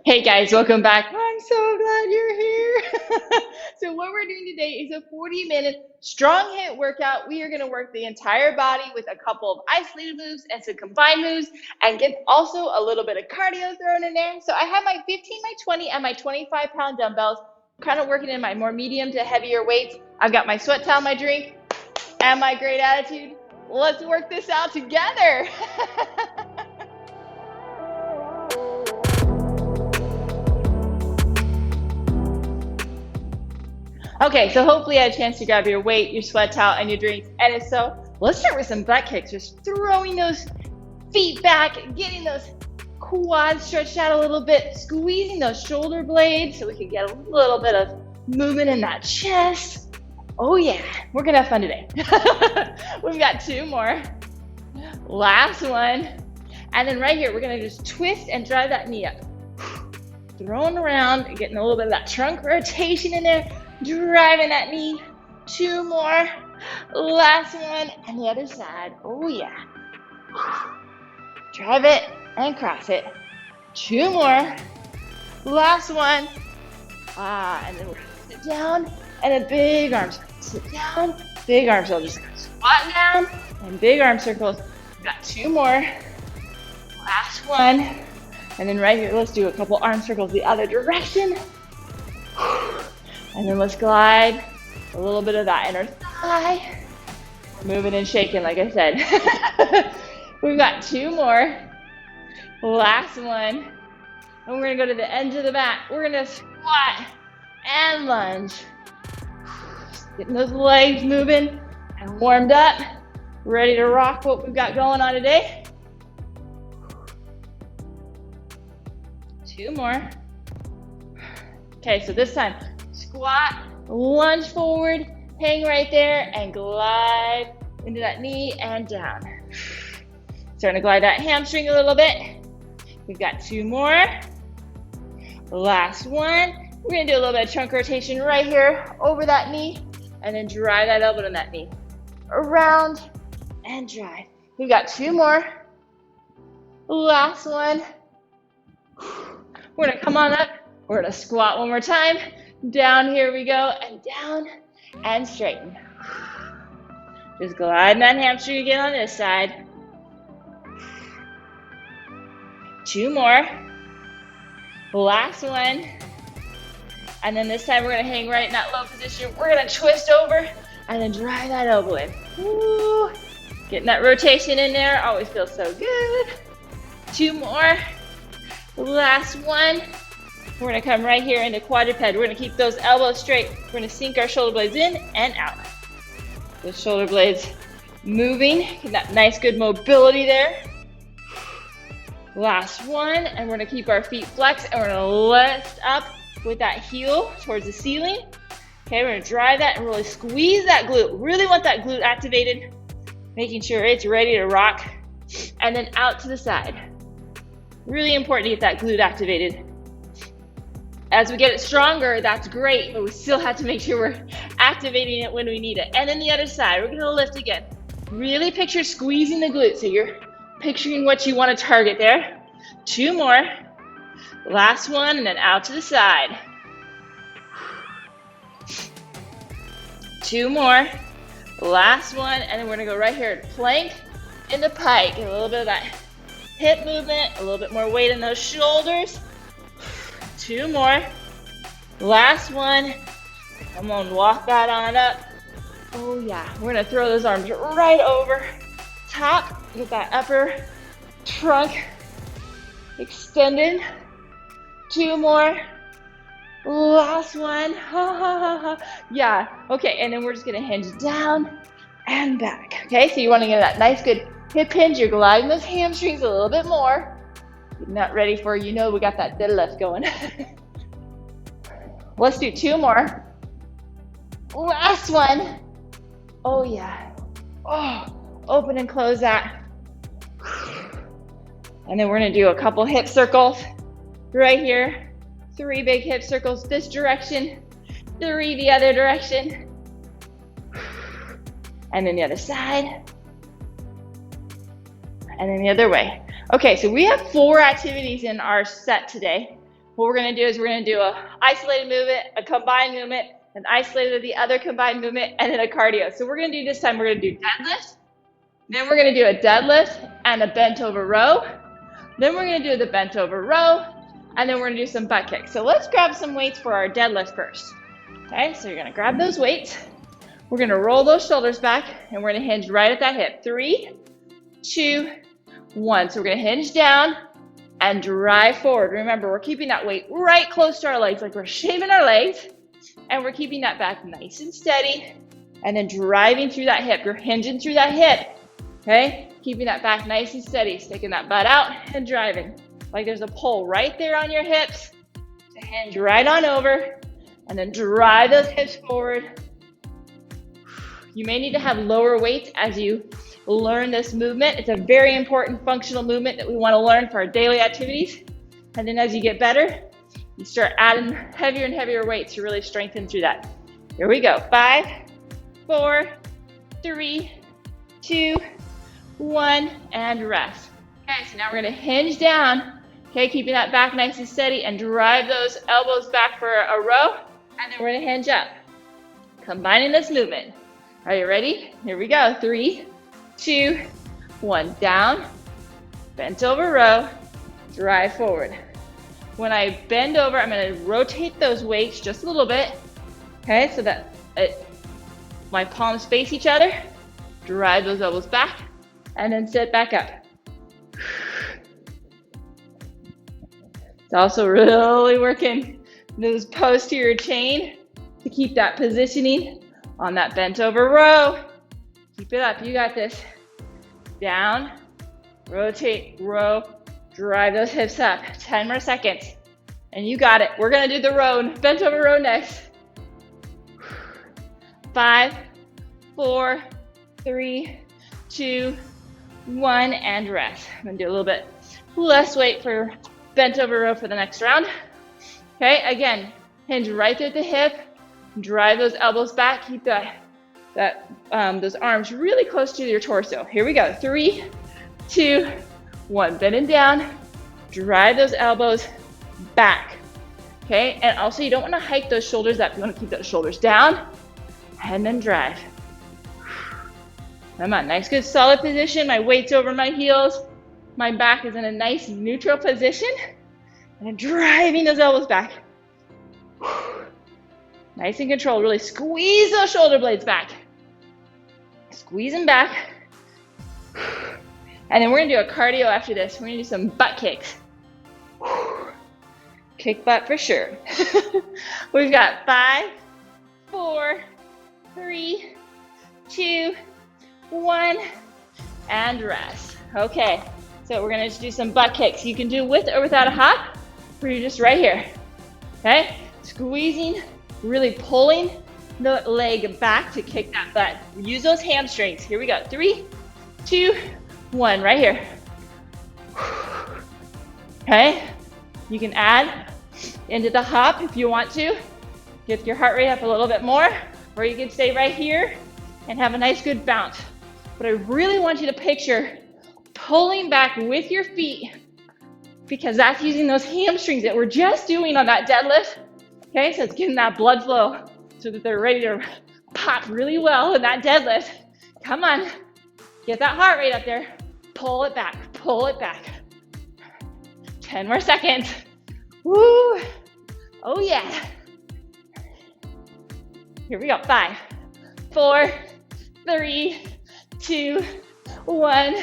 Hey guys, welcome back. I'm so glad you're here. So what we're doing today is a 40-minute strong HIIT workout. We are going to work the entire body with a couple of isolated moves and some combined moves and get also a little bit of cardio thrown in there. So I have my 15 by 20 and my 25-pound dumbbells, kind of working in my more medium to heavier weights. I've got my sweat towel, my drink, and my great attitude. Let's work this out together. Okay, so hopefully you had a chance to grab your weight, your sweat towel, and your drinks. And if so, let's start with some butt kicks. Just throwing those feet back, getting those quads stretched out a little bit, squeezing those shoulder blades so we can get a little bit of movement in that chest. Oh yeah, we're gonna have fun today. We've got two more. Last one. And then right here, we're gonna just twist and drive that knee up. Throwing around, getting a little bit of that trunk rotation in there. Driving that knee. Two more. Last one. And the other side. Oh yeah. Drive it and cross it. Two more. Last one. And then we're gonna sit down and a big arm circle. Sit down, big arm circle. Just squat down and big arm circles. We've got two more. Last one. And then right here, let's do a couple arm circles the other direction. And then let's glide a little bit of that inner thigh. Moving and shaking, like I said. We've got two more. Last one. And we're gonna go to the edge of the mat. We're gonna squat and lunge. Getting those legs moving and warmed up. Ready to rock what we've got going on today. Two more. Okay, so this time, squat, lunge forward, hang right there, and glide into that knee and down. Starting to glide that hamstring a little bit. We've got two more. Last one. We're gonna do a little bit of trunk rotation right here over that knee, and then drive that elbow in that knee. Around and drive. We've got two more. Last one. We're gonna come on up. We're gonna squat one more time. Down, here we go, and down, and straighten. Just glide that hamstring again on this side. Two more. Last one. And then this time we're gonna hang right in that low position. We're gonna twist over, and then drive that elbow in. Woo. Getting that rotation in there, always feels so good. Two more. Last one. We're gonna come right here into quadruped. We're gonna keep those elbows straight. We're gonna sink our shoulder blades in and out. The shoulder blades moving, get that nice good mobility there. Last one, and we're gonna keep our feet flexed and we're gonna lift up with that heel towards the ceiling. Okay, we're gonna drive that and really squeeze that glute. Really want that glute activated, making sure it's ready to rock. And then out to the side. Really important to get that glute activated. As we get it stronger, that's great, but we still have to make sure we're activating it when we need it. And then the other side, we're gonna lift again. Really picture squeezing the glute, so you're picturing what you want to target there. Two more. Last one, and then out to the side. Two more. Last one, and then we're gonna go right here, plank into pike. Get a little bit of that hip movement, a little bit more weight in those shoulders. Two more. Last one. Come on, walk that on up. Oh yeah, we're gonna throw those arms right over top. Get that upper trunk extended. Two more. Last one. Yeah, okay, and then we're just gonna hinge down and back. Okay, so you wanna get that nice good hip hinge. You're gliding those hamstrings a little bit more. Getting that ready for, we got that deadlift going. Let's do two more. Last one. Oh yeah. Oh, open and close that. And then we're gonna do a couple hip circles right here. 3 big hip circles this direction, 3 the other direction. And then the other side. And then the other way. Okay, so we have 4 activities in our set today. what we're going to do is we're going to do a isolated movement, a combined movement, an isolated of the other combined movement, and then a cardio. So we're going to do this time, we're going to do deadlift, then we're going to do a deadlift and a bent over row, then we're going to do the bent over row, and then we're going to do some butt kicks. So let's grab some weights for our deadlift first. Okay, so you're going to grab those weights, we're going to roll those shoulders back, and we're going to hinge right at that hip. 3, 2, 1. So we're going to hinge down and drive forward. Remember, we're keeping that weight right close to our legs, like we're shaving our legs, and we're keeping that back nice and steady, and then driving through that hip. You're hinging through that hip, okay? Keeping that back nice and steady, sticking that butt out and driving. Like there's a pull right there on your hips to hinge right on over, and then drive those hips forward. You may need to have lower weights as you learn this movement. It's a very important functional movement that we want to learn for our daily activities. And then as you get better, you start adding heavier and heavier weights to really strengthen through that. Here we go. 5, 4, 3, 2, 1, and rest. Okay, so now we're going to hinge down. Okay, keeping that back nice and steady, and drive those elbows back for a row. And then we're going to hinge up. Combining this movement. Are you ready? Here we go. 3, 2, 1. Down, bent over row, drive forward. When I bend over, I'm going to rotate those weights just a little bit, okay, so that my palms face each other. Drive those elbows back, and then sit back up. It's also really working those posterior chain to keep that positioning on that bent over row. Keep it up, you got this. Down, rotate, row, drive those hips up. 10 more seconds, and you got it. We're gonna do the row, bent over row next. 5, 4, 3, 2, 1, and rest. I'm gonna do a little bit less weight for bent over row for the next round. Okay, again, hinge right through the hip, drive those elbows back, keep those arms really close to your torso. Here we go. 3, 2, 1. Bending down, drive those elbows back. Okay, and also you don't want to hike those shoulders up. You want to keep those shoulders down, and then drive. Come on, nice, good, solid position. My weight's over my heels. My back is in a nice neutral position, and I'm driving those elbows back. Nice and controlled. Really squeeze those shoulder blades back. Squeeze them back. And then we're gonna do a cardio after this. We're gonna do some butt kicks. Kick butt for sure. We've got 5, 4, 3, 2, 1, and rest. Okay, so we're gonna just do some butt kicks. You can do with or without a hop, or you're just right here. Okay, squeezing, really pulling the leg back to kick that butt. Use those hamstrings. Here we go. 3, 2, 1, right here. Okay, you can add into the hop if you want to. Get your heart rate up a little bit more, or you can stay right here and have a nice good bounce. But I really want you to picture pulling back with your feet, because that's using those hamstrings that we're just doing on that deadlift. Okay, so it's getting that blood flow so that they're ready to pop really well in that deadlift. Come on, get that heart rate up there. Pull it back, pull it back. 10 more seconds. Woo! Oh yeah. Here we go. 5, 4, 3, 2, 1,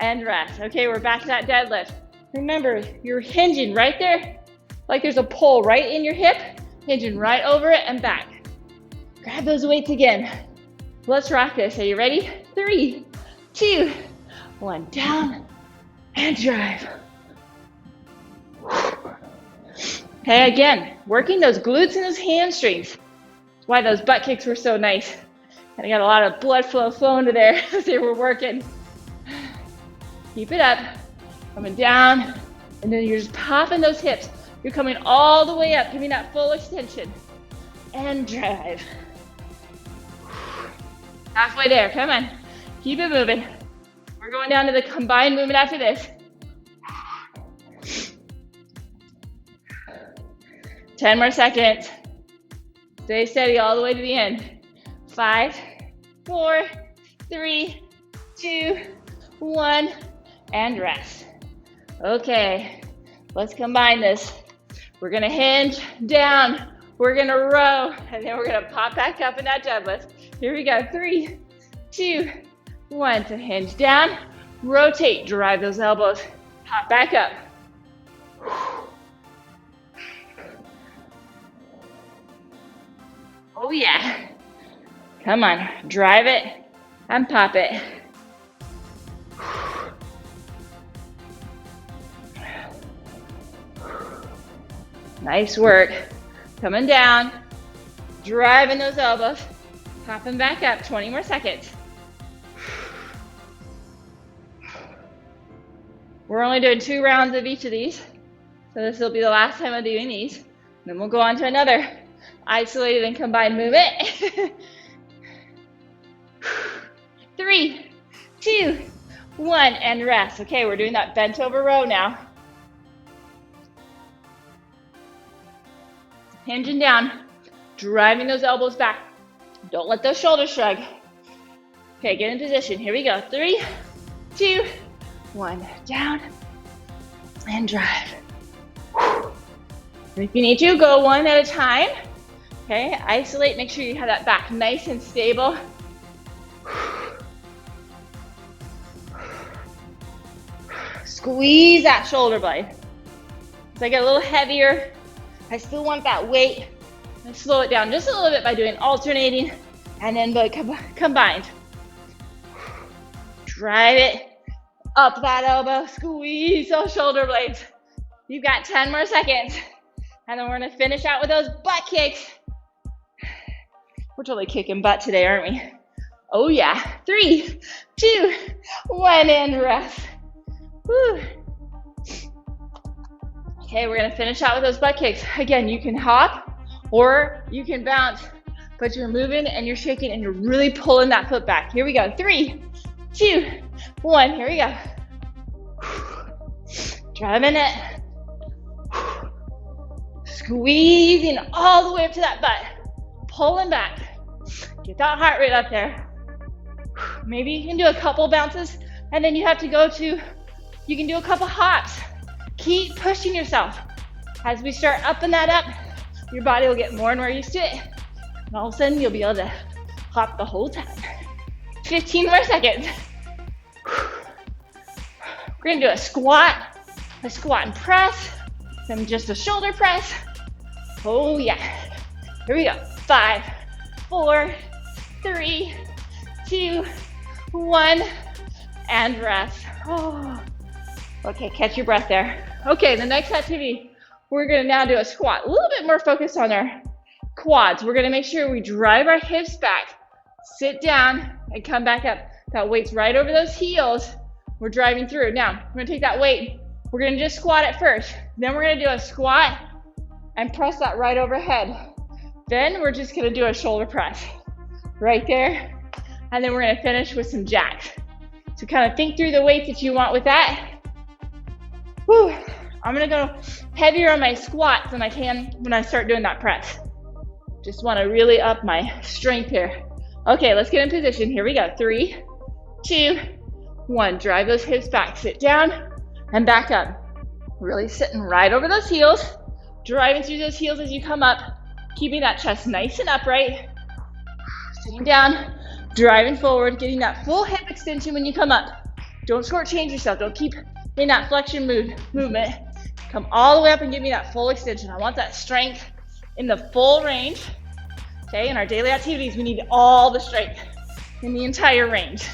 and rest. Okay, we're back to that deadlift. Remember, you're hinging right there, like there's a pull right in your hip, hinging right over it and back. Grab those weights again. Let's rock this. Are you ready? 3, 2, 1. Down and drive. Okay, again, working those glutes and those hamstrings. That's why those butt kicks were so nice. And I got a lot of blood flow flowing to there as they were working. Keep it up. Coming down, and then you're just popping those hips. You're coming all the way up, giving that full extension. And drive. Halfway there, come on. Keep it moving. We're going down to the combined movement after this. 10 more seconds. Stay steady all the way to the end. 5, 4, 3, 2, 1, and rest. Okay, let's combine this. We're gonna hinge down, we're gonna row, and then we're gonna pop back up in that deadlift. Here we go, 3, 2, 1, to hinge down, rotate, drive those elbows, pop back up. Oh yeah, come on, drive it and pop it. Nice work. Coming down, driving those elbows, popping back up, 20 more seconds. We're only doing 2 rounds of each of these, so this will be the last time I'm doing these. Then we'll go on to another isolated and combined movement. 3, 2, 1, and rest. Okay, we're doing that bent over row now. Hinging down, driving those elbows back. Don't let those shoulders shrug. Okay, get in position. Here we go. 3, 2, 1. Down and drive. If you need to, go one at a time. Okay, isolate. Make sure you have that back nice and stable. Squeeze that shoulder blade. As I get a little heavier, I still want that weight. I slow it down just a little bit by doing alternating and then combined. Drive it up that elbow, squeeze those shoulder blades. You've got 10 more seconds. And then we're gonna finish out with those butt kicks. We're totally kicking butt today, aren't we? Oh yeah, 3, 2, 1, and rest. Woo. Okay, we're gonna finish out with those butt kicks. Again, you can hop or you can bounce, but you're moving and you're shaking and you're really pulling that foot back. Here we go, 3, 2, 1, here we go. Driving it. Squeezing all the way up to that butt. Pulling back. Get that heart rate up there. Maybe you can do a couple bounces and then you have to go to, you can do a couple hops. Keep pushing yourself. As we start upping that up, your body will get more and more used to it. And all of a sudden, you'll be able to hop the whole time. 15 more seconds. We're gonna do a squat and press, then just a shoulder press. Oh yeah. Here we go. 5, 4, 3, 2, 1, and rest. Oh. Okay, catch your breath there. Okay, the next activity, we're gonna now do a squat. A little bit more focused on our quads. We're gonna make sure we drive our hips back, sit down, and come back up. That weight's right over those heels. We're driving through. Now, we're gonna take that weight. We're gonna just squat it first. Then we're gonna do a squat and press that right overhead. Then we're just gonna do a shoulder press right there. And then we're gonna finish with some jacks. So kind of think through the weights that you want with that. Whew. I'm gonna go heavier on my squats than I can when I start doing that press. Just wanna really up my strength here. Okay, let's get in position. Here we go. 3, 2, 1. Drive those hips back. Sit down and back up. Really sitting right over those heels. Driving through those heels as you come up. Keeping that chest nice and upright. Sitting down, driving forward, getting that full hip extension when you come up. Don't shortchange yourself. Don't keep in that flexion movement. Come all the way up and give me that full extension. I want that strength in the full range. Okay, in our daily activities, we need all the strength in the entire range.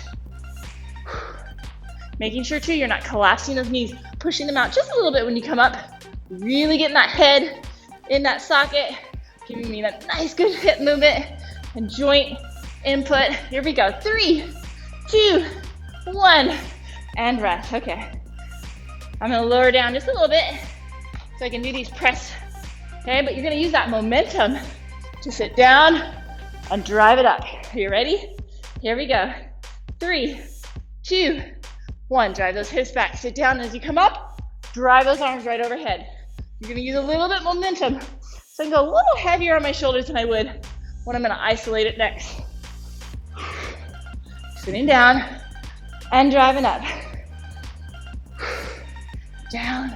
Making sure too, you're not collapsing those knees, pushing them out just a little bit when you come up. Really getting that head in that socket, giving me that nice good hip movement and joint input. Here we go. 3, 2, 1, and rest. Okay. I'm gonna lower down just a little bit so I can do these press. Okay, but you're gonna use that momentum to sit down and drive it up. Are you ready? Here we go. 3, 2, 1. Drive those hips back. Sit down as you come up. Drive those arms right overhead. You're gonna use a little bit momentum So I can go a little heavier on my shoulders than I would when I'm gonna isolate it next. Sitting down and driving up. Down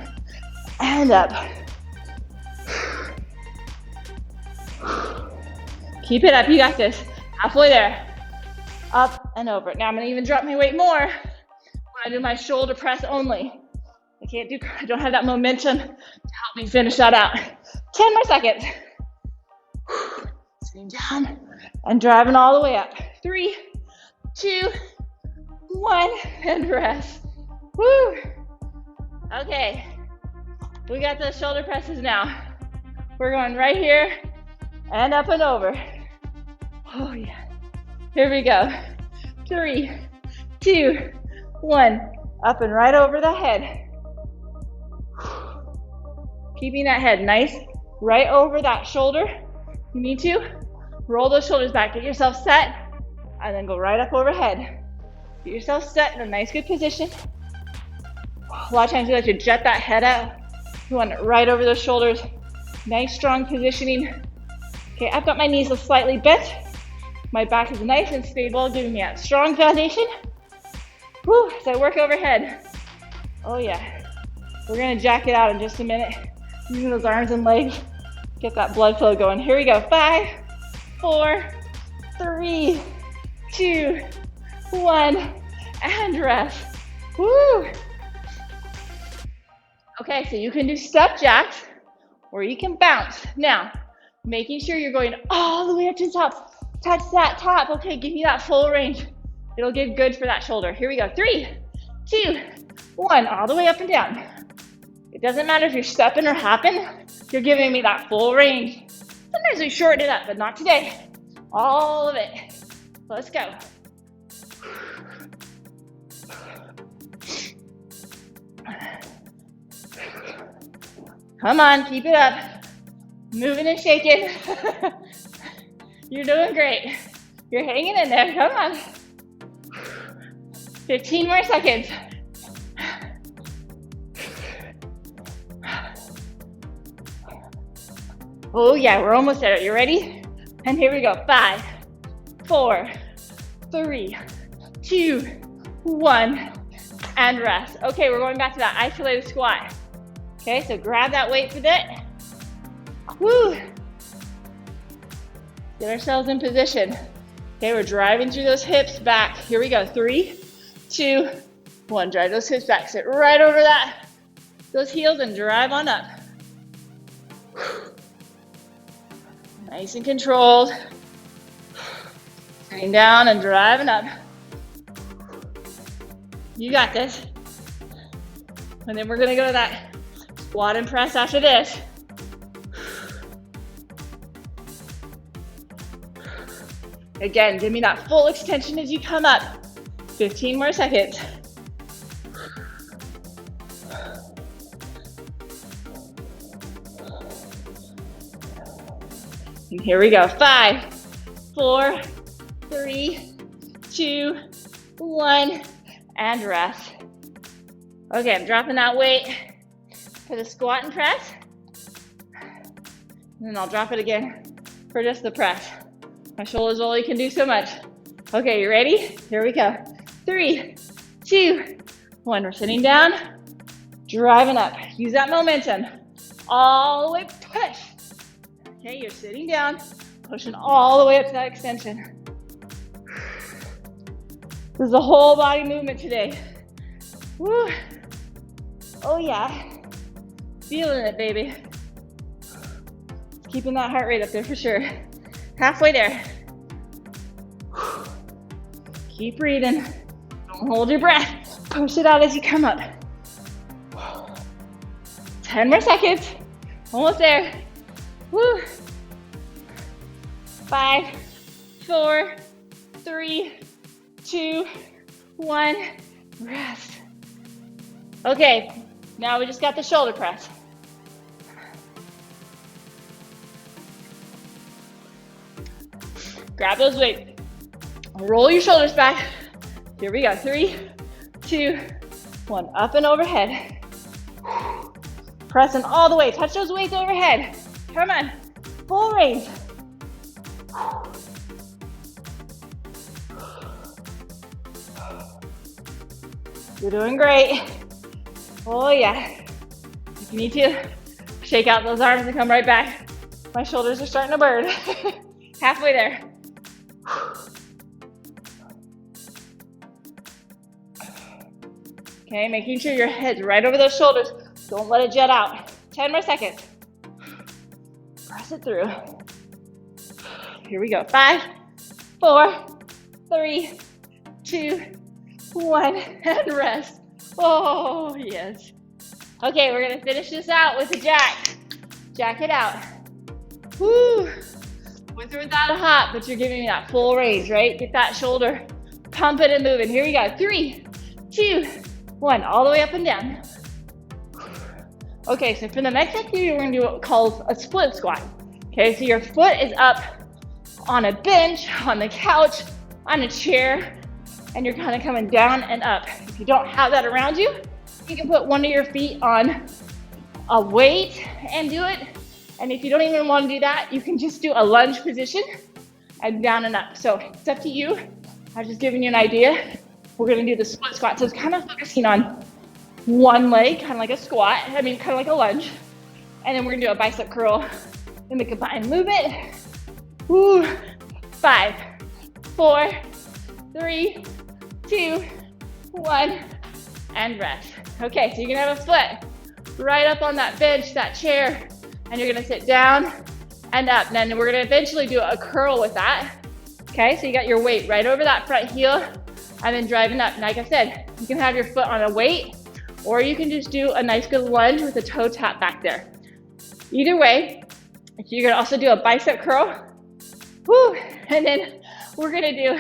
and up. Keep it up, you got this. Halfway there. Up and over. Now I'm gonna even drop my weight more when I do my shoulder press only. I don't have that momentum to help me finish that out. 10 more seconds. Sitting down and driving all the way up. 3, 2, 1, and rest. Woo! Okay, we got those shoulder presses now. We're going right here and up and over. Oh yeah. Here we go. 3, 2, 1. Up and right over the head. Keeping that head nice, right over that shoulder. You need to roll those shoulders back. Get yourself set, and then go right up overhead. Get yourself set in a nice, good position. A lot of times you like to jet that head out. You want it right over those shoulders. Nice, strong positioning. Okay, I've got my knees slightly bent. My back is nice and stable, giving me that strong foundation. Woo, as I work overhead. Oh yeah. We're gonna jack it out in just a minute. Using those arms and legs. Get that blood flow going. Here we go. 5, 4, 3, 2, 1, and rest. Woo! Okay, so you can do step jacks or you can bounce. Now, making sure you're going all the way up to the top. Touch that top. Okay, give me that full range. It'll get good for that shoulder. Here we go. 3, 2, 1, all the way up and down. It doesn't matter if you're stepping or hopping. You're giving me that full range. Sometimes we shorten it up, but not today. All of it. Let's go. Come on, keep it up. Moving and shaking. You're doing great. You're hanging in there. Come on. 15 more seconds. Oh yeah, we're almost there. You ready? And here we go. 5, 4, 3, 2, 1, and rest. Okay, we're going back to that isolated squat. Okay, so grab that weight for that. Woo! Get ourselves in position. Okay, we're driving through those hips back. Here we go. 3, 2, 1. Drive those hips back. Sit right over those heels and drive on up. Nice and controlled. Sitting down and driving up. You got this. And then we're gonna go to that squat and press after this. Again, give me that full extension as you come up. 15 more seconds. And here we go. 5, 4, 3, 2, 1, and rest. Okay, I'm dropping that weight for the squat and press. And then I'll drop it again for just the press. My shoulders only can do so much. Okay, you ready? Here we go. 3, 2, 1. We're sitting down, driving up. Use that momentum. All the way, push. Okay, you're sitting down, pushing all the way up to that extension. This is a whole body movement today. Woo. Oh yeah. Feeling it, baby. Keeping that heart rate up there for sure. Halfway there. Keep breathing. Don't hold your breath. Push it out as you come up. 10 more seconds. Almost there. Woo. 5, 4, 3, 2, 1. Rest. Okay, now we just got the shoulder press. Grab those weights. Roll your shoulders back. Here we go. 3, 2, 1. Up and overhead. Pressing all the way. Touch those weights overhead. Come on. Full range. You're doing great. Oh yeah. If you need to, shake out those arms and come right back. My shoulders are starting to burn. Halfway there. Okay, making sure your head's right over those shoulders. Don't let it jet out. 10 more seconds. Press it through. Here we go. 5, 4, 3, 2, 1, and rest. Oh, yes. Okay, we're gonna finish this out with a jack. Jack it out. Woo! With or without a hop, but you're giving me that full range, right? Get that shoulder pumping and moving. Here we go. 3, 2, 1. All the way up and down. Okay, so for the next activity, we're gonna do what we call a split squat. Okay, so your foot is up on a bench, on the couch, on a chair, and you're kind of coming down and up. If you don't have that around you, you can put one of your feet on a weight and do it. And if you don't even want to do that, you can just do a lunge position and down and up. So it's up to you. I'm just giving you an idea. We're gonna do the split squat. So it's kind of focusing on one leg, kind of like a squat. I mean, kind of like a lunge. And then we're gonna do a bicep curl in the combined movement. Woo. 5, 4, 3, 2, 1, and rest. Okay, so you're gonna have a split right up on that bench, that chair, and you're gonna sit down and up. And then we're gonna eventually do a curl with that. Okay, so you got your weight right over that front heel and then driving up. And like I said, you can have your foot on a weight or you can just do a nice good lunge with a toe tap back there. Either way, you're gonna also do a bicep curl. Woo, and then we're gonna do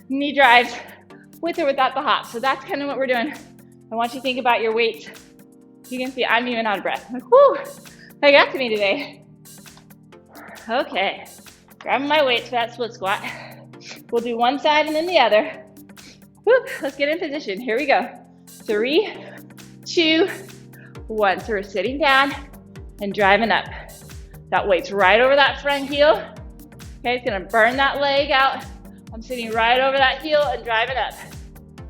knee drives with or without the hop. So that's kind of what we're doing. I want you to think about your weights. You can see I'm even out of breath. I'm like, whoo, that got to me today. Okay, grabbing my weights for that split squat. We'll do one side and then the other. Woo, let's get in position. Here we go. 3, 2, 1. So we're sitting down and driving up. That weight's right over that front heel. Okay, it's gonna burn that leg out. I'm sitting right over that heel and driving up.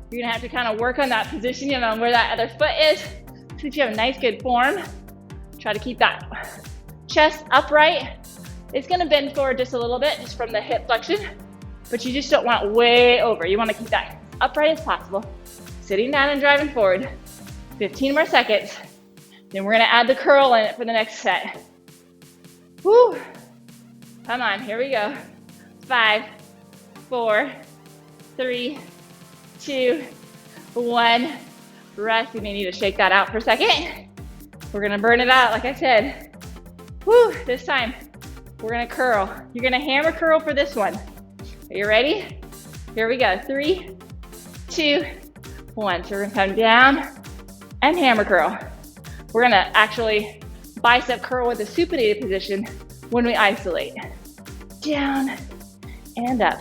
You're gonna have to kind of work on that positioning on where that other foot is so that you have a nice good form. Try to keep that chest upright. It's gonna bend forward just a little bit, just from the hip flexion, but you just don't want it way over. You wanna keep that upright as possible. Sitting down and driving forward. 15 more seconds. Then we're gonna add the curl in it for the next set. Woo! Come on, here we go. 5, 4, 3, 2, 1. Rest. You may need to shake that out for a second. We're gonna burn it out, like I said. Woo! This time, we're gonna curl. You're gonna hammer curl for this one. Are you ready? Here we go. 3, 2, 1. So we're gonna come down and hammer curl. We're gonna actually bicep curl with a supinated position when we isolate. Down and up.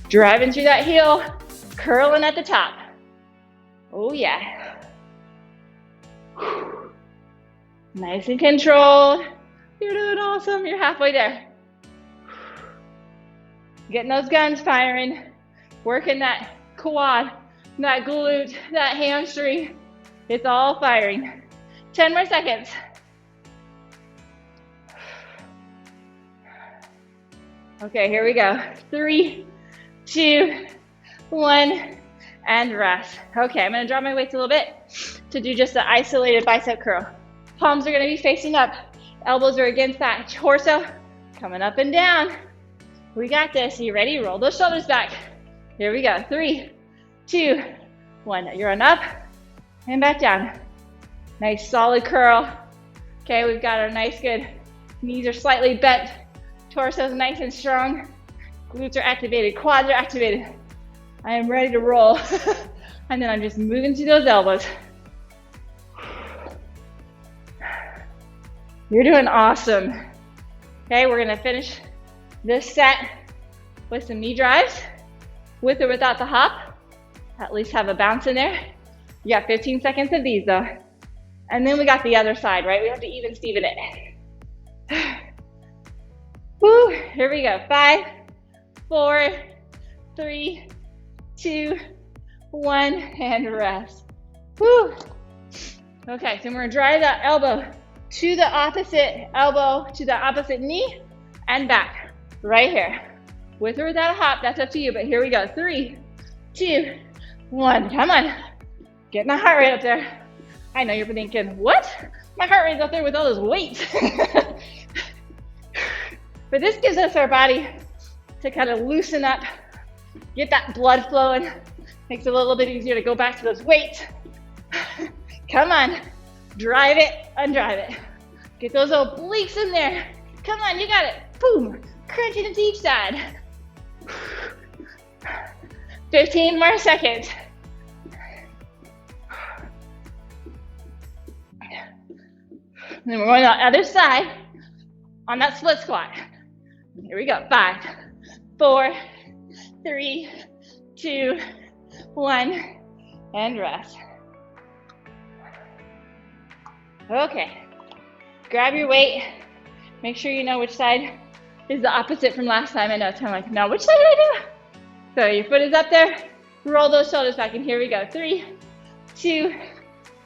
Driving through that heel, curling at the top. Oh yeah. Nice and controlled. You're doing awesome. You're halfway there. Getting those guns firing. Working that quad, that glute, that hamstring. It's all firing. 10 more seconds. Okay, here we go. 3, 2, 1, and rest. Okay, I'm gonna drop my weights a little bit to do just the isolated bicep curl. Palms are gonna be facing up. Elbows are against that torso. Coming up and down. We got this. Are you ready? Roll those shoulders back. Here we go. 3, 2, 1. You're on up and back down. Nice solid curl. Okay, we've got our nice good knees are slightly bent. Torso's nice and strong. Glutes are activated. Quads are activated. I am ready to roll. And then I'm just moving through those elbows. You're doing awesome. Okay, we're gonna finish this set with some knee drives, with or without the hop. At least have a bounce in there. You got 15 seconds of these though. And then we got the other side, right? We have to even Steven it. Woo, here we go. 5, 4, 3, 2, 1, and rest. Woo. Okay, so we're gonna drive that elbow to the opposite elbow, to the opposite knee, and back, right here. With or without a hop, that's up to you, but here we go. 3, 2, 1, come on. Get my heart rate up there. I know you're thinking, what? My heart rate's up there with all those weights. But this gives us our body to kind of loosen up, get that blood flowing, makes it a little bit easier to go back to those weights. Come on, drive it, undrive it. Get those obliques in there. Come on, you got it. Boom, crunching it to each side. 15 more seconds. And then we're going on the other side on that split squat. Here we go. 5, 4, 3, 2, 1, and rest. Okay. Grab your weight. Make sure you know which side is the opposite from last time. I know it's kind of like, now which side did I do? So your foot is up there. Roll those shoulders back, and here we go. 3, 2,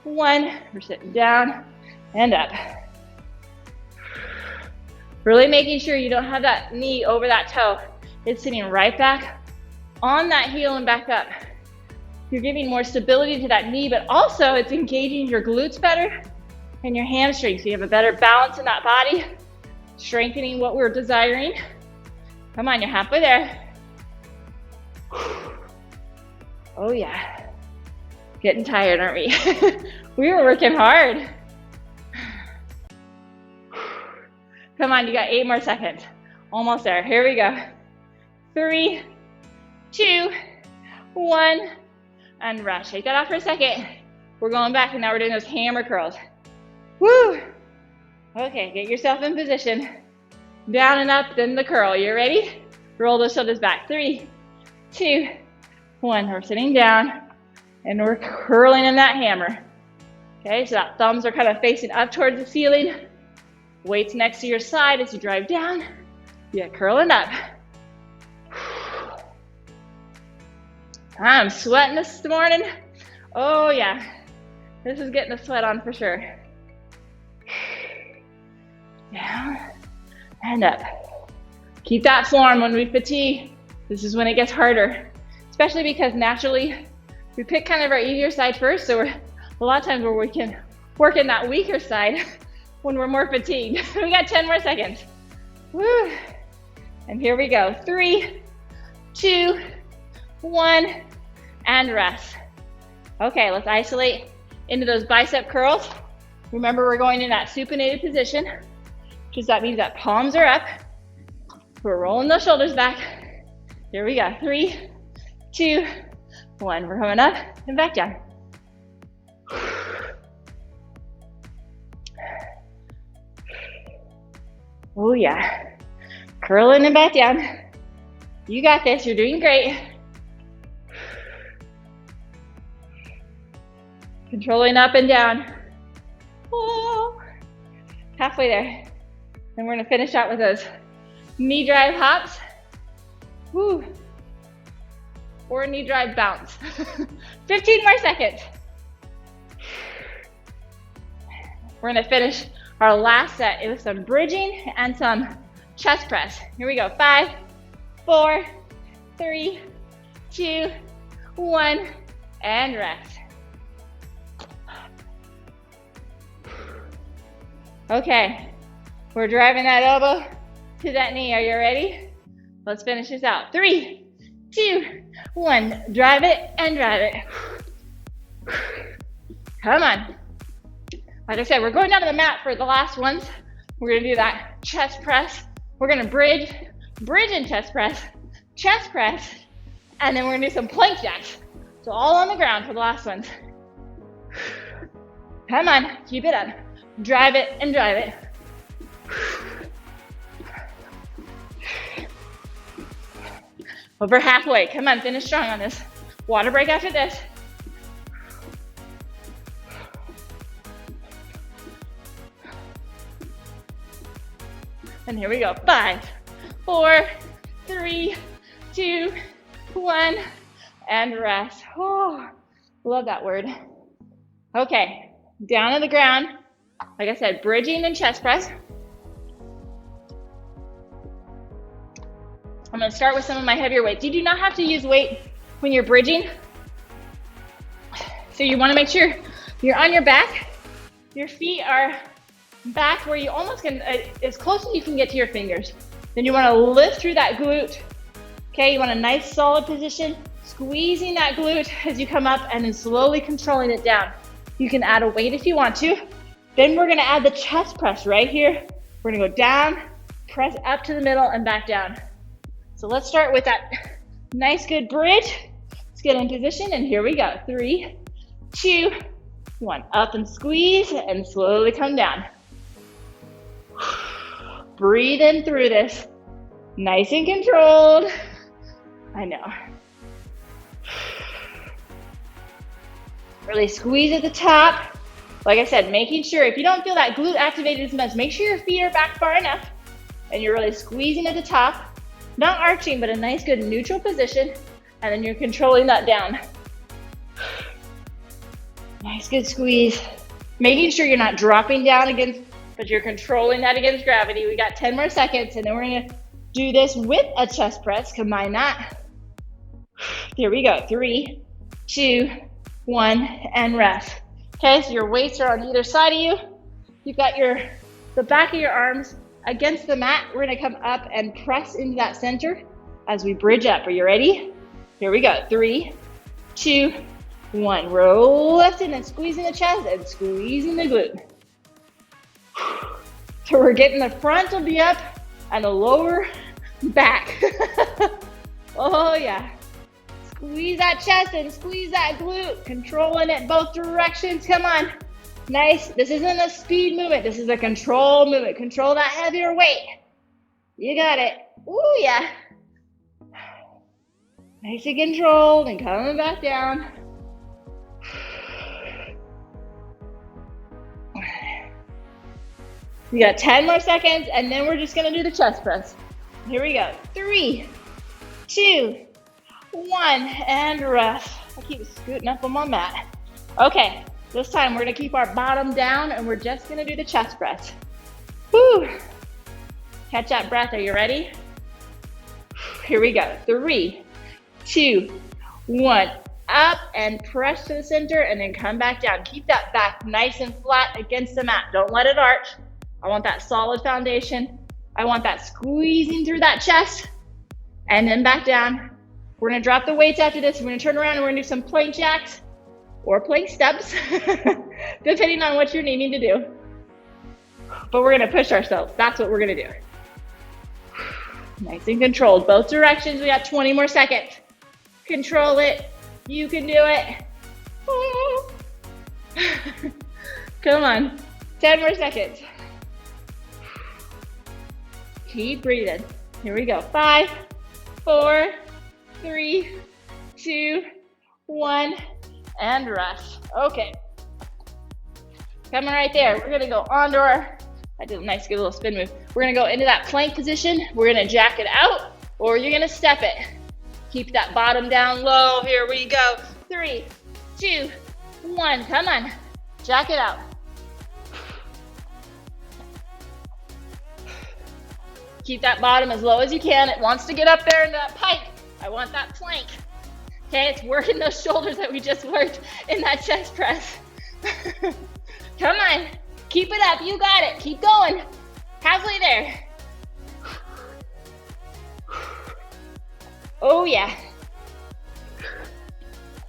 1. We're sitting down and up. Really making sure you don't have that knee over that toe. It's sitting right back on that heel and back up. You're giving more stability to that knee, but also it's engaging your glutes better and your hamstrings, so you have a better balance in that body, strengthening what we're desiring. Come on, you're halfway there. Oh yeah. Getting tired, aren't we? We were working hard. Come on, you got 8 more seconds. Almost there. Here we go. 3, 2, 1, and rest. Shake that off for a second. We're going back, and now we're doing those hammer curls. Woo! Okay, get yourself in position. Down and up, then the curl. You ready? Roll those shoulders back. 3, 2, 1. We're sitting down, and we're curling in that hammer. Okay, so that thumbs are kind of facing up towards the ceiling. Weights next to your side as you drive down. Yeah, curling up. I'm sweating this morning. Oh yeah, this is getting the sweat on for sure. Down and up. Keep that form when we fatigue. This is when it gets harder, especially because naturally we pick kind of our easier side first. So a lot of times we're working that weaker side when we're more fatigued. We got 10 more seconds. Woo. And here we go. 3, 2, 1, and rest. Okay, let's isolate into those bicep curls. Remember, we're going in that supinated position, which that means that palms are up. We're rolling those shoulders back. Here we go. 3, 2, 1. We're coming up and back down. Oh yeah. Curling and back down. You got this. You're doing great. Controlling up and down. Oh, halfway there. And we're gonna finish out with those knee drive hops. Woo. Or knee drive bounce. 15 more seconds. We're gonna finish our last set with some bridging and some chest press. Here we go. 5, 4, 3, 2, 1, and rest. Okay, we're driving that elbow to that knee. Are you ready? Let's finish this out. 3, 2, 1. Drive it and drive it. Come on. Like I said, we're going down to the mat for the last ones. We're gonna do that chest press. We're gonna bridge and chest press, and then we're gonna do some plank jacks. So all on the ground for the last ones. Come on, keep it up. Drive it and drive it. Over halfway. Come on, finish strong on this. Water break after this. And here we go. 5, 4, 3, 2, 1, and rest. Oh, love that word. Okay, down on the ground. Like I said, bridging and chest press. I'm going to start with some of my heavier weights. You do not have to use weight when you're bridging. So you want to make sure you're on your back. Your feet are back where you almost can, as close as you can get to your fingers. Then you want to lift through that glute. Okay, you want a nice solid position, squeezing that glute as you come up and then slowly controlling it down. You can add a weight if you want to. Then we're going to add the chest press right here. We're going to go down, press up to the middle and back down. So let's start with that nice good bridge. Let's get in position and here we go. 3, 2, 1. Up and squeeze and slowly come down. Breathe in through this. Nice and controlled. I know. Really squeeze at the top. Like I said, making sure if you don't feel that glute activated as much, make sure your feet are back far enough and you're really squeezing at the top. Not arching, but a nice good neutral position. And then you're controlling that down. Nice good squeeze. Making sure you're not dropping down against, but you're controlling that against gravity. We got 10 more seconds and then we're gonna do this with a chest press. Combine that. Here we go. 3, 2, 1, and rest. Okay, so your weights are on either side of you. You've got the back of your arms against the mat. We're gonna come up and press into that center as we bridge up. Are you ready? Here we go. 3, 2, 1. We're lifting and squeezing the chest and squeezing the glute. So we're getting the front of the up and the lower back. Oh yeah. Squeeze that chest and squeeze that glute. Controlling it both directions. Come on. Nice. This isn't a speed movement. This is a control movement. Control that heavier weight. You got it. Ooh, yeah. Nice and controlled and coming back down. We got 10 more seconds and then we're just gonna do the chest press. Here we go. 3, 2, 1, and rest. I keep scooting up on my mat. Okay, this time we're gonna keep our bottom down and we're just gonna do the chest press. Woo! Catch that breath, are you ready? Here we go. 3, 2, 1. Up and press to the center and then come back down. Keep that back nice and flat against the mat. Don't let it arch. I want that solid foundation. I want that squeezing through that chest and then back down. We're gonna drop the weights after this. We're gonna turn around and we're gonna do some plank jacks or plank steps, depending on what you're needing to do. But we're gonna push ourselves. That's what we're gonna do. Nice and controlled, both directions. We got 20 more seconds. Control it. You can do it. Come on, 10 more seconds. Keep breathing. Here we go. 5, 4, 3, 2, 1, and rest. Okay. Coming right there. We're gonna go onto I did a nice good little spin move. We're gonna go into that plank position. We're gonna jack it out, or you're gonna step it. Keep that bottom down low. Here we go. 3, 2, 1. Come on. Jack it out. Keep that bottom as low as you can. It wants to get up there into that pike. I want that plank. Okay, it's working those shoulders that we just worked in that chest press. Come on, keep it up. You got it. Keep going. Halfway there. Oh yeah.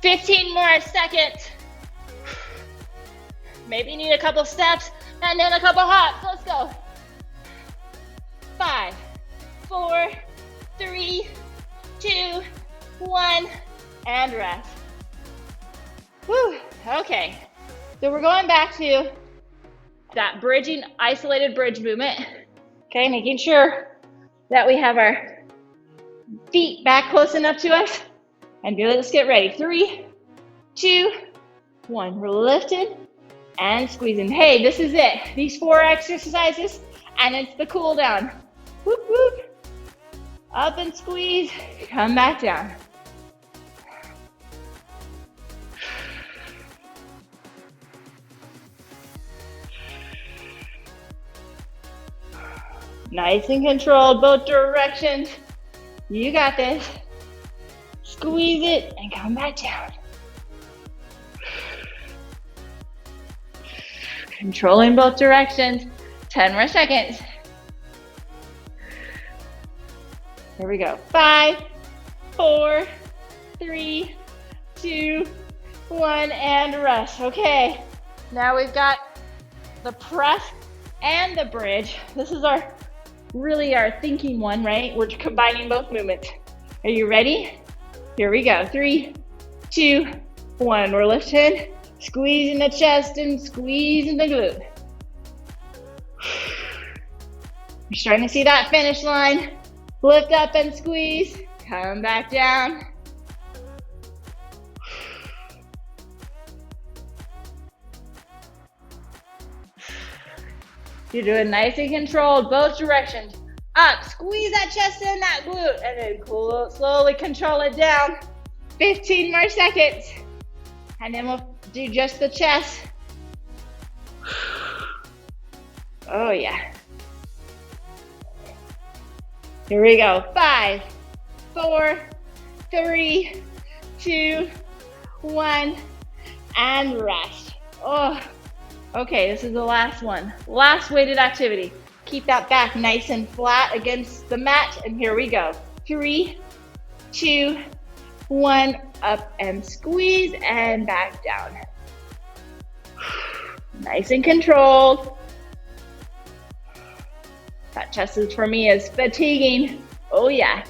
15 more seconds. Maybe you need a couple steps and then a couple hops. Let's go. 5, 4, 3, 2, 1, and rest. Whew. Okay, so we're going back to that bridging, isolated bridge movement. Okay, making sure that we have our feet back close enough to us. And let's get ready. 3, 2, 1. We're lifting and squeezing. Hey, this is it. These 4 exercises, and it's the cool down. Whoop, whoop. Up and squeeze. Come back down. Nice and controlled, both directions. You got this. Squeeze it and come back down. Controlling both directions. 10 more seconds. Here we go. 5, 4, 3, 2, 1, and rest. Okay, now we've got the press and the bridge. This is really our thinking one, right? We're combining both movements. Are you ready? Here we go. 3, 2, 1. We're lifting, squeezing the chest and squeezing the glute. You're starting to see that finish line. Lift up and squeeze. Come back down. You're doing nice and controlled, both directions. Up, squeeze that chest and that glute, and then slowly control it down. 15 more seconds. And then we'll do just the chest. Oh yeah. Here we go. 5, 4, 3, 2, 1, and rest. Oh. Okay, this is the last one. Last weighted activity. Keep that back nice and flat against the mat, and here we go. 3, 2, 1, up and squeeze, and back down. Nice and controlled. That chest is, for me, is fatiguing. Oh yeah.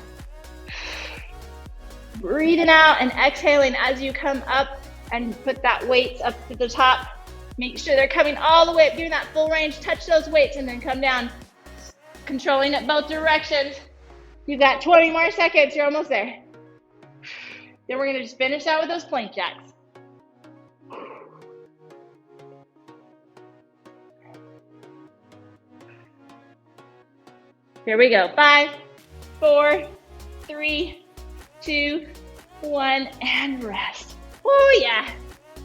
Breathing out and exhaling as you come up and put that weight up to the top. Make sure they're coming all the way up, doing that full range. Touch those weights and then come down. Controlling it both directions. You've got 20 more seconds. You're almost there. Then we're gonna just finish out with those plank jacks. Here we go. 5, 4, 3, 2, 1, and rest. Oh yeah.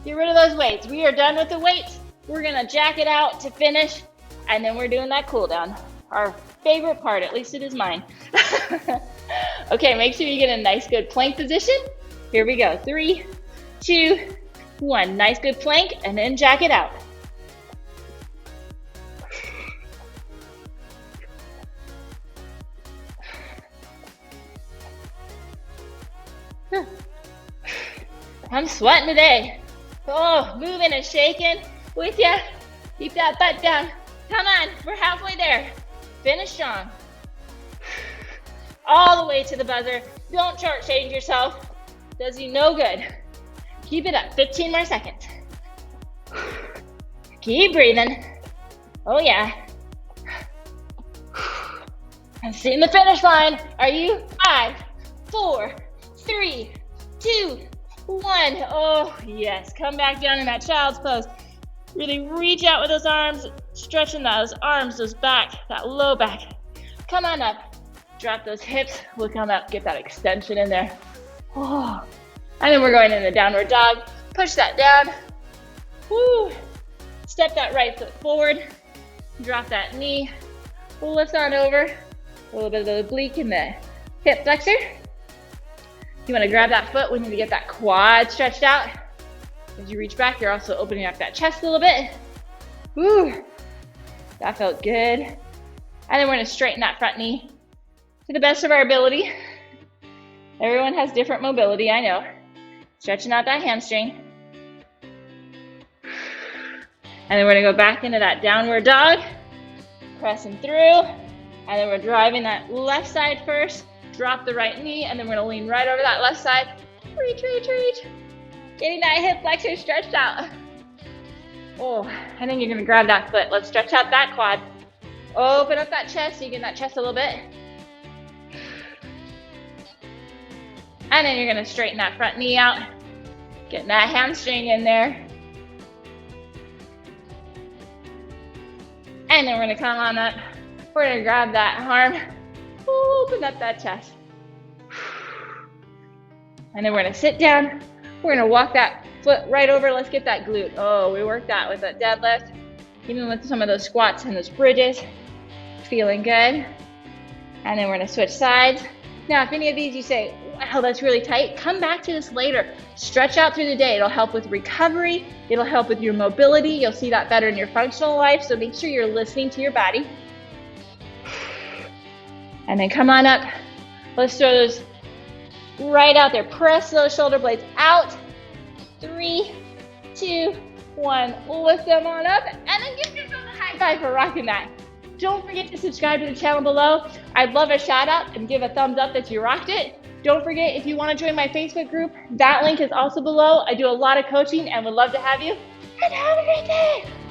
Get rid of those weights. We are done with the weights. We're gonna jack it out to finish, and then we're doing that cool down. Our favorite part, at least it is mine. Okay, make sure you get a nice good plank position. Here we go. 3, 2, 1. Nice good plank, and then jack it out. I'm sweating today. Oh, moving and shaking with ya. Keep that butt down. Come on, we're halfway there. Finish strong. All the way to the buzzer. Don't shortchange yourself. Does you no good. Keep it up. 15 more seconds. Keep breathing. Oh yeah. I'm seeing the finish line. Are you? 5, 4, 3, 2, 1. Oh, yes. Come back down in that child's pose. Really reach out with those arms, stretching those arms, those back, that low back. Come on up. Drop those hips. We'll come up, get that extension in there. Oh. And then we're going into downward dog. Push that down. Woo. Step that right foot forward. Drop that knee. Lift on over. A little bit of the oblique in the hip flexor. You want to grab that foot. We need to get that quad stretched out. As you reach back, you're also opening up that chest a little bit. Woo, that felt good. And then we're going to straighten that front knee to the best of our ability. Everyone has different mobility, I know. Stretching out that hamstring. And then we're going to go back into that downward dog. Pressing through. And then we're driving that left side first. Drop the right knee, and then we're gonna lean right over that left side. Reach, reach, reach. Getting that hip flexor stretched out. Oh, and then you're gonna grab that foot. Let's stretch out that quad. Open up that chest, so you get that chest a little bit. And then you're gonna straighten that front knee out. Getting that hamstring in there. And then we're gonna come on up. We're gonna grab that arm. Open up that chest. And then we're gonna sit down. We're gonna walk that foot right over. Let's get that glute. Oh, we worked that with that deadlift. Even with some of those squats and those bridges. Feeling good. And then we're gonna switch sides. Now, if any of these you say, wow, that's really tight, come back to this later. Stretch out through the day. It'll help with recovery. It'll help with your mobility. You'll see that better in your functional life. So make sure you're listening to your body. And then come on up. Let's throw those right out there. Press those shoulder blades out. 3, 2, 1. Lift them on up. And then give yourself a high five for rocking that. Don't forget to subscribe to the channel below. I'd love a shout out and give a thumbs up that you rocked it. Don't forget, if you want to join my Facebook group, that link is also below. I do a lot of coaching and would love to have you. And have a great day.